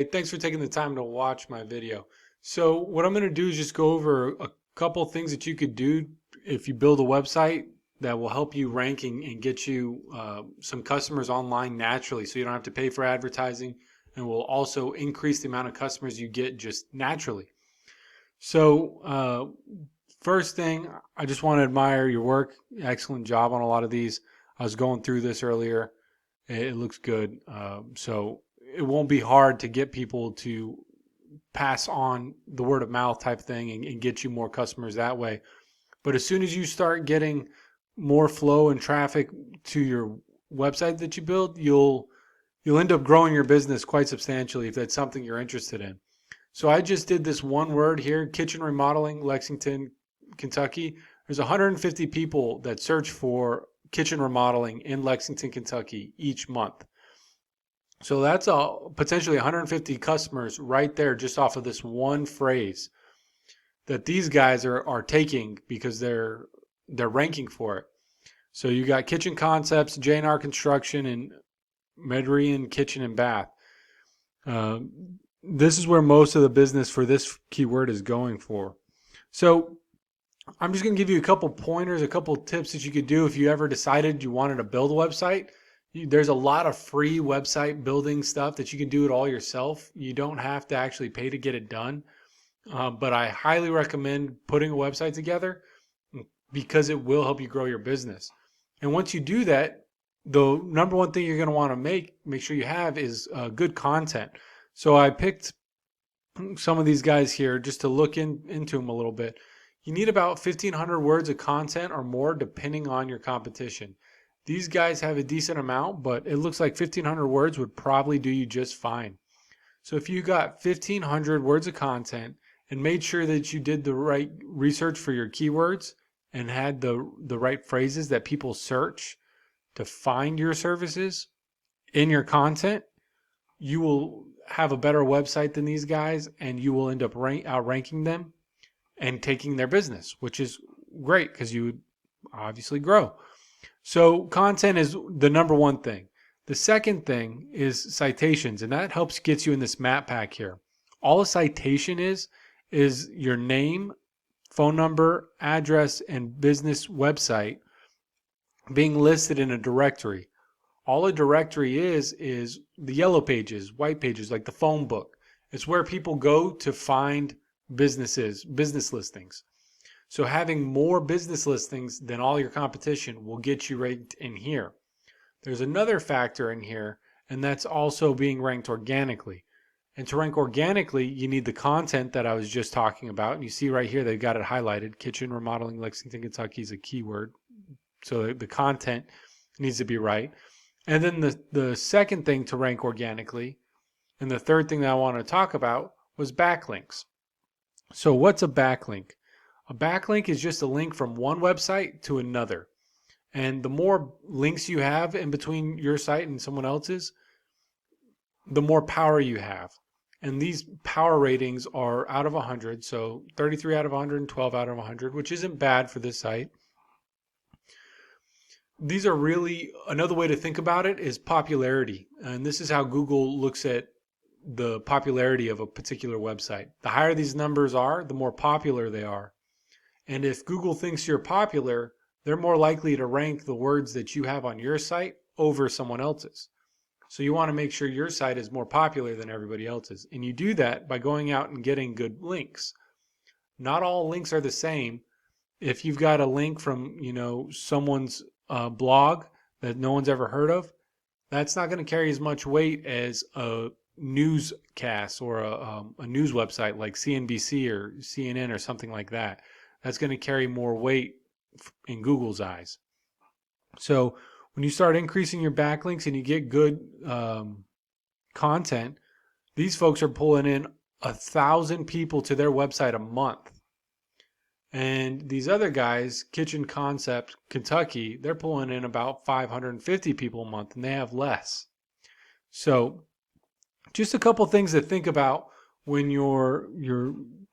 Hey, thanks for taking the time to watch my video. So what I'm going to do is just go over a couple things that you could do if you build a website that will help you ranking and get you some customers online naturally, so you don't have to pay for advertising, and will also increase the amount of customers you get just naturally. So first thing, I just want to admire your work. Excellent job on a lot of these. I was going through this earlier. It looks good. So it won't be hard to get people to pass on the word of mouth type thing and get you more customers that way. But as soon as you start getting more flow and traffic to your website that you build, you'll end up growing your business quite substantially if that's something you're interested in. So I just did this one word here, kitchen remodeling, Lexington, Kentucky. There's 150 people that search for kitchen remodeling in Lexington, Kentucky each month. So that's potentially 150 customers right there just off of this one phrase that these guys are taking because they're ranking for it. So you got kitchen concepts, J&R Construction, and Medrian Kitchen and Bath. This is where most of the business for this keyword is going for. So I'm just going to give you a couple pointers, a couple tips that you could do if you ever decided you wanted to build a website. There's a lot of free website building stuff that you can do it all yourself. You don't have to actually pay to get it done. But I highly recommend putting a website together because it will help you grow your business. And once you do that, the number one thing you're going to want to make sure you have is good content. So I picked some of these guys here just to look into them a little bit. You need about 1,500 words of content or more depending on your competition. These guys have a decent amount, but it looks like 1,500 words would probably do you just fine. So if you got 1,500 words of content and made sure that you did the right research for your keywords and had the right phrases that people search to find your services in your content, you will have a better website than these guys, and you will end up outranking them and taking their business, which is great because you would obviously grow. So content is the number one thing. The second thing is citations, and that helps get you in this map pack here. All a citation is your name, phone number, address, and business website being listed in a directory. All a directory is the yellow pages, white pages, like the phone book. It's where people go to find business listings. So having more business listings than all your competition will get you ranked in here. There's another factor in here, and that's also being ranked organically. And to rank organically, you need the content that I was just talking about. And you see right here, they've got it highlighted. Kitchen remodeling, Lexington, Kentucky is a keyword. So the content needs to be right. And then the second thing to rank organically, and the third thing that I want to talk about, was backlinks. So what's a backlink? A backlink is just a link from one website to another. And the more links you have in between your site and someone else's, the more power you have. And these power ratings are out of 100. So 33 out of 100 and 12 out of 100, which isn't bad for this site. These are really, another way to think about it is popularity. And this is how Google looks at the popularity of a particular website. The higher these numbers are, the more popular they are. And if Google thinks you're popular, they're more likely to rank the words that you have on your site over someone else's. So you want to make sure your site is more popular than everybody else's. And you do that by going out and getting good links. Not all links are the same. If you've got a link from, someone's blog that no one's ever heard of, that's not going to carry as much weight as a newscast or a news website like CNBC or CNN or something like that. That's going to carry more weight in Google's eyes. So when you start increasing your backlinks and you get good content, these folks are pulling in 1,000 people to their website a month. And these other guys, Kitchen Concept Kentucky, they're pulling in about 550 people a month, and they have less. So just a couple things to think about when you're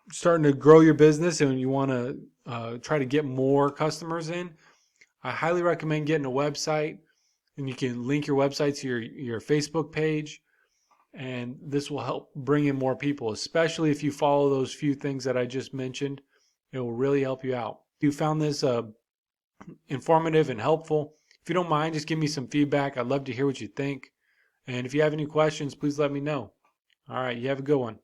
starting to grow your business and you want to try to get more customers in. I highly recommend getting a website, and you can link your website to your Facebook page. and this will help bring in more people, especially if you follow those few things that I just mentioned. It will really help you out. If you found this informative and helpful, if you don't mind, just give me some feedback. I'd love to hear what you think. And if you have any questions, please let me know. All right, you have a good one.